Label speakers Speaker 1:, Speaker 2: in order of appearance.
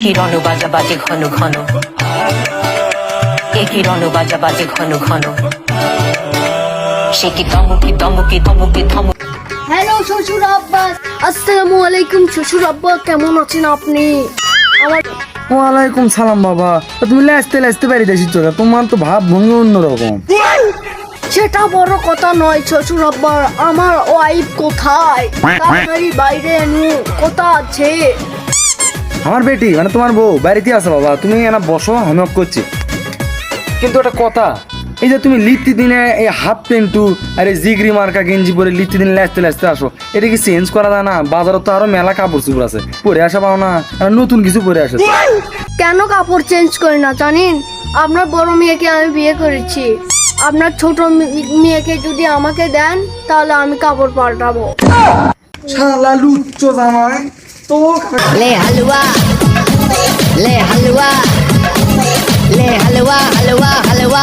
Speaker 1: কিরণ বাজা বাজে ঘন ঘন, এ কিরণ বাজা বাজে ঘন ঘন, সে কি ধমকি ধমকি ধমকি ধমকি।
Speaker 2: হ্যালো শ্বশুর আব্বা, আসসালামু আলাইকুম শ্বশুর আব্বা, কেমন আছেন আপনি? আমার
Speaker 3: ওয়ালাইকুম সালাম বাবা। তা তুমি লাজতে লাজতে বাড়িতে এসেছো, তোমার তো ভাব ভঙ্গি অন্যরকম।
Speaker 2: সেটা বড় কথা নয় শ্বশুর আব্বা, আমার ওয়াইফ কোথায়? তাড়াতাড়ি বাইরে এনো, কথা আছে।
Speaker 3: আমার বেটি মানে তোমার বউ বাড়িতে আছে বাবা, তুমি এনা বসো, আমি অফ করছি। কিন্তু একটা কথা, এই যে তুমি লিপ্তি দিনে এই হাফ প্যান্টু আর এই জিগরি মার্কা গেঞ্জি পরে লিপ্তি দিনে লাজতে লাজতে আসো, এটা কি চেঞ্জ করা যায় না? বাজারে তো আরো মেলা কাপড় চোপড় আছে, পরে আসা পাও না? আর নতুন কিছু পরে আসে।
Speaker 2: কেন কাপড় চেঞ্জ করি না জানেন? আপনার বড় মেয়েকে আমি বিয়ে করেছি, আপনার ছোট মেয়েকে যদি আমাকে দেন তাহলে আমি কাপড় পাল্টাবো।
Speaker 3: শালা লুচ্চো জামাই তো।
Speaker 4: ले हलवा ले हलवा ले हलवा हलवा हलवा